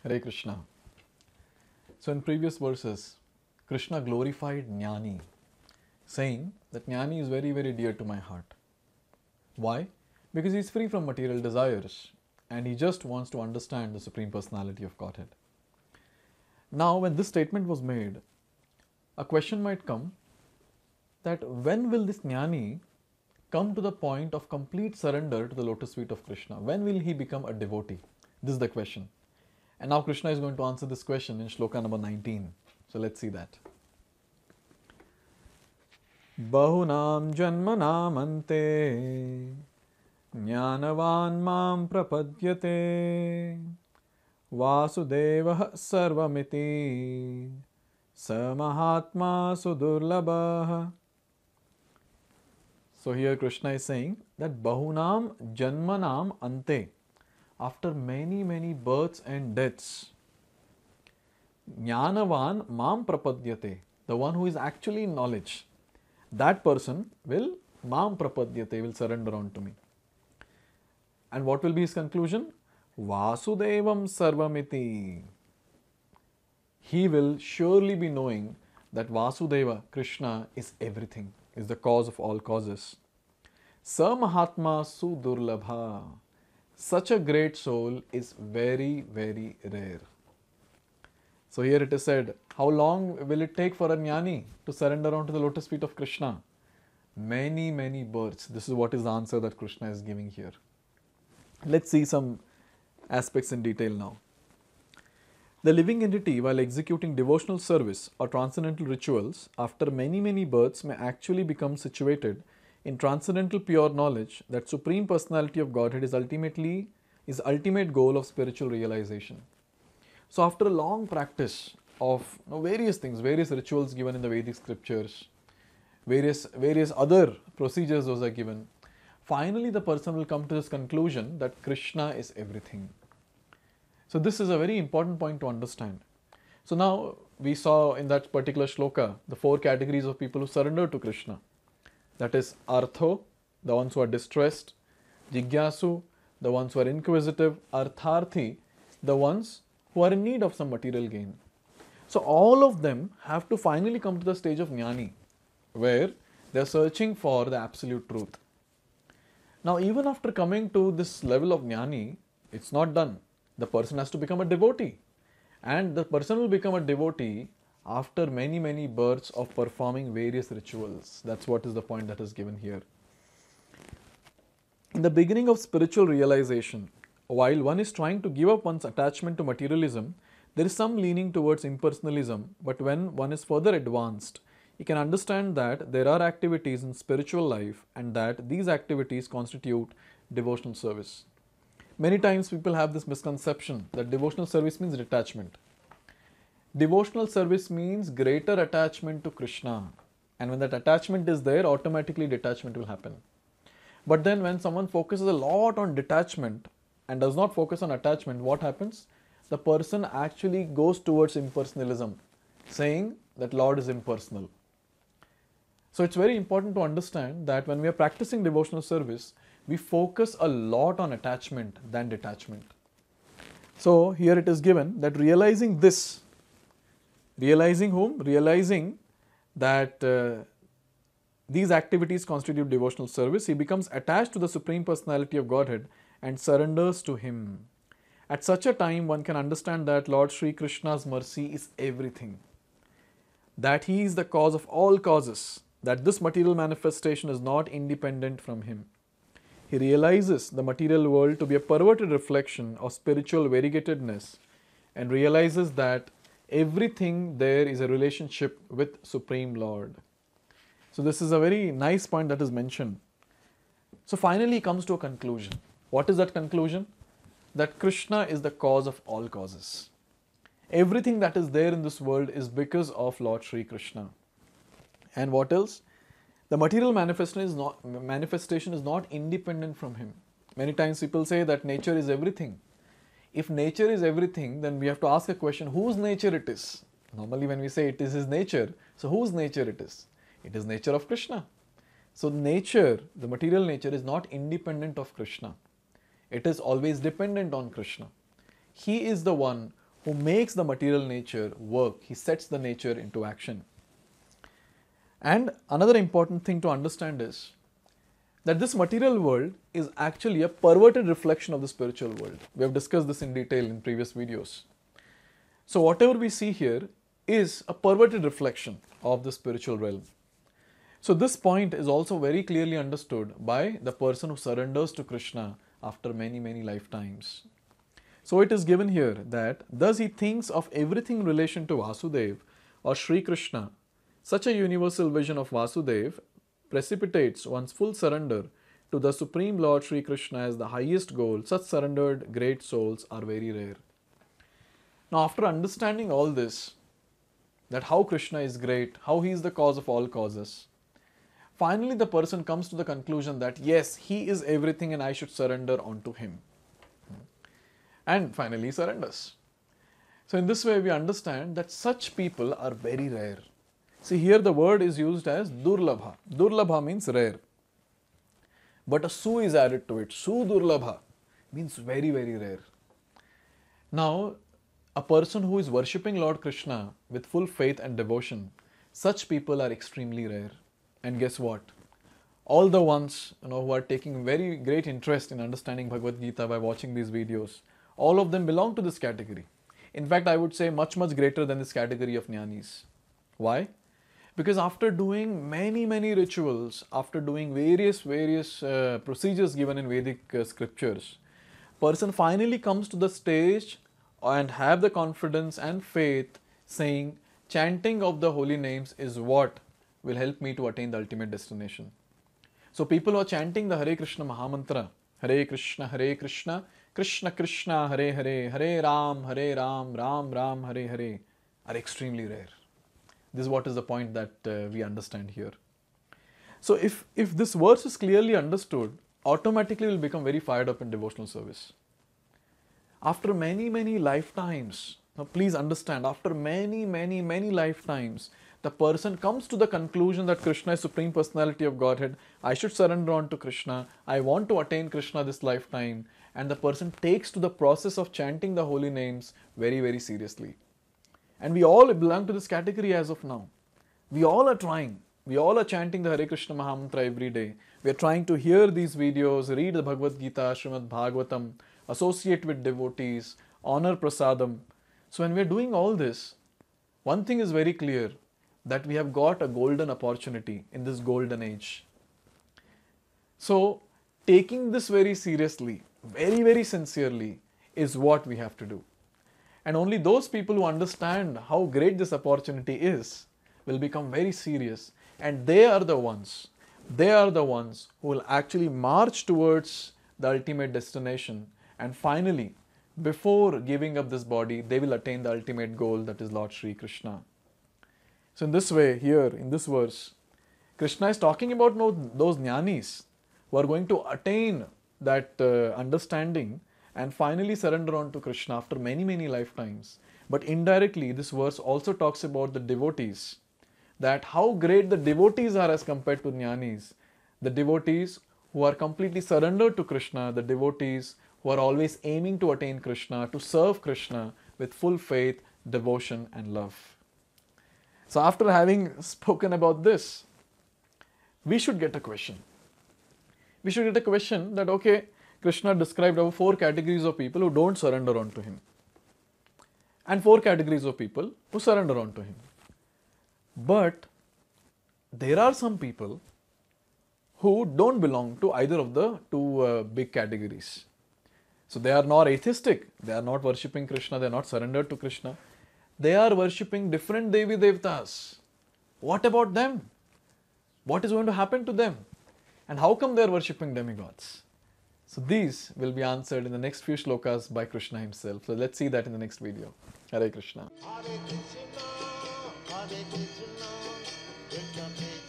Hare Krishna. So in previous verses, Krishna glorified Jnani, saying that Jnani is very, very dear to my heart. Why? Because he is free from material desires and he just wants to understand the Supreme Personality of Godhead. Now, when this statement was made, a question might come that when will this Jnani come to the point of complete surrender to the lotus feet of Krishna? When will he become a devotee? This is the question. And now Krishna is going to answer this question in shloka number 19. So let's see that. Bahunam janmanam ante jnanavan mam prapadyate vasudevah sarvamiti samahatma sudurlabha. So here Krishna is saying that Bahunam Janmanam Ante, after many, many births and deaths, Jnanavan Mam Prapadyate, the one who is actually in knowledge, that person will Mam Prapadyate, will surrender unto me. And what will be his conclusion? Vasudevam Sarvamiti. He will surely be knowing that Vasudeva, Krishna, is everything, is the cause of all causes. Sa Mahatma Sudurlabha. Such a great soul is very, very rare. So here it is said, how long will it take for a jnani to surrender onto the lotus feet of Krishna? Many, many births. This is what is the answer that Krishna is giving here. Let's see some aspects in detail now. The living entity, while executing devotional service or transcendental rituals, after many, many births may actually become situated in transcendental pure knowledge that Supreme Personality of Godhead is ultimate goal of spiritual realization. So after a long practice of various things, various rituals given in the Vedic scriptures, various other procedures those are given, finally the person will come to this conclusion that Krishna is everything. So this is a very important point to understand. So now we saw in that particular shloka the 4 categories of people who surrender to Krishna. That is Artho, the ones who are distressed; Jigyasu, the ones who are inquisitive; Artharthi, the ones who are in need of some material gain. So all of them have to finally come to the stage of Jnani, where they are searching for the absolute truth. Now even after coming to this level of Jnani, it's not done. The person has to become a devotee. And the person will become a devotee after many, many births of performing various rituals. That's what is the point that is given here. In the beginning of spiritual realization, while one is trying to give up one's attachment to materialism, there is some leaning towards impersonalism, but when one is further advanced, you can understand that there are activities in spiritual life and that these activities constitute devotional service. Many times people have this misconception that devotional service means detachment. Devotional service means greater attachment to Krishna, and when that attachment is there, automatically detachment will happen. But then when someone focuses a lot on detachment and does not focus on attachment, what happens? The person actually goes towards impersonalism, saying that Lord is impersonal. So it's very important to understand that when we are practicing devotional service, we focus a lot on attachment than detachment. So here it is given that realizing this, realizing whom? Realizing that these activities constitute devotional service, he becomes attached to the Supreme Personality of Godhead and surrenders to Him. At such a time, one can understand that Lord Sri Krishna's mercy is everything, that He is the cause of all causes, that this material manifestation is not independent from Him. He realizes the material world to be a perverted reflection of spiritual variegatedness and realizes that everything there is a relationship with Supreme Lord. So this is a very nice point that is mentioned. So finally he comes to a conclusion. What is that conclusion? That Krishna is the cause of all causes. Everything that is there in this world is because of Lord Sri Krishna. And what else? The material manifestation is not independent from Him. Many times people say that nature is everything. If nature is everything, then we have to ask a question, whose nature it is? Normally when we say it is His nature, so whose nature it is? It is nature of Krishna. So nature, the material nature, is not independent of Krishna. It is always dependent on Krishna. He is the one who makes the material nature work. He sets the nature into action. And another important thing to understand is that this material world is actually a perverted reflection of the spiritual world. We have discussed this in detail in previous videos. So whatever we see here is a perverted reflection of the spiritual realm. So this point is also very clearly understood by the person who surrenders to Krishna after many, many lifetimes. So it is given here that thus he thinks of everything in relation to Vasudev or Sri Krishna. Such a universal vision of Vasudev precipitates one's full surrender to the Supreme Lord Sri Krishna as the highest goal. Such surrendered great souls are very rare. Now, after understanding all this, that how Krishna is great, how he is the cause of all causes, finally the person comes to the conclusion that yes, he is everything and I should surrender onto him. And finally surrenders. So in this way we understand that such people are very rare. See, here the word is used as durlabha. Durlabha means rare. But a su is added to it. Su durlabha means very, very rare. Now, a person who is worshipping Lord Krishna with full faith and devotion, such people are extremely rare. And guess what? All the ones who are taking very great interest in understanding Bhagavad Gita by watching these videos, all of them belong to this category. In fact, I would say much, much greater than this category of jnanis. Why? Because after doing many, many rituals, after doing various procedures given in Vedic scriptures, person finally comes to the stage and have the confidence and faith saying, chanting of the holy names is what will help me to attain the ultimate destination. So people who are chanting the Hare Krishna Mahamantra, Hare Krishna, Krishna Krishna, Hare Hare, Hare Ram, Ram Ram, Hare Hare, are extremely rare. This is what is the point that we understand here. So if this verse is clearly understood, automatically we'll become very fired up in devotional service. After many, many lifetimes, now please understand, after many, many lifetimes, the person comes to the conclusion that Krishna is Supreme Personality of Godhead, I should surrender on to Krishna, I want to attain Krishna this lifetime, and the person takes to the process of chanting the holy names very, very seriously. And we all belong to this category as of now. We all are trying. We all are chanting the Hare Krishna Mahamantra every day. We are trying to hear these videos, read the Bhagavad Gita, Srimad Bhagavatam, associate with devotees, honor prasadam. So when we are doing all this, one thing is very clear, that we have got a golden opportunity in this golden age. So taking this very seriously, very sincerely, is what we have to do. And only those people who understand how great this opportunity is will become very serious, and they are the ones who will actually march towards the ultimate destination, and finally, before giving up this body, they will attain the ultimate goal, that is Lord Sri Krishna. So in this way, here in this verse, Krishna is talking about those jnanis who are going to attain that understanding and finally surrender on to Krishna after many lifetimes. But indirectly, this verse also talks about the devotees, that how great the devotees are as compared to jnanis. The devotees who are completely surrendered to Krishna, the devotees who are always aiming to attain Krishna, to serve Krishna with full faith, devotion and love. So after having spoken about this, we should get a question. We should get a question that, okay, Krishna described our 4 categories of people who don't surrender on to him, and 4 categories of people who surrender on to him. But there are some people who don't belong to either of the 2 big categories. So they are not atheistic, they are not worshipping Krishna, they are not surrendered to Krishna. They are worshipping different Devi Devtas. What about them? What is going to happen to them? And how come they are worshipping demigods? So these will be answered in the next few shlokas by Krishna himself. So let's see that in the next video. Hare Krishna. Hare Krishna, Krishna Krishna.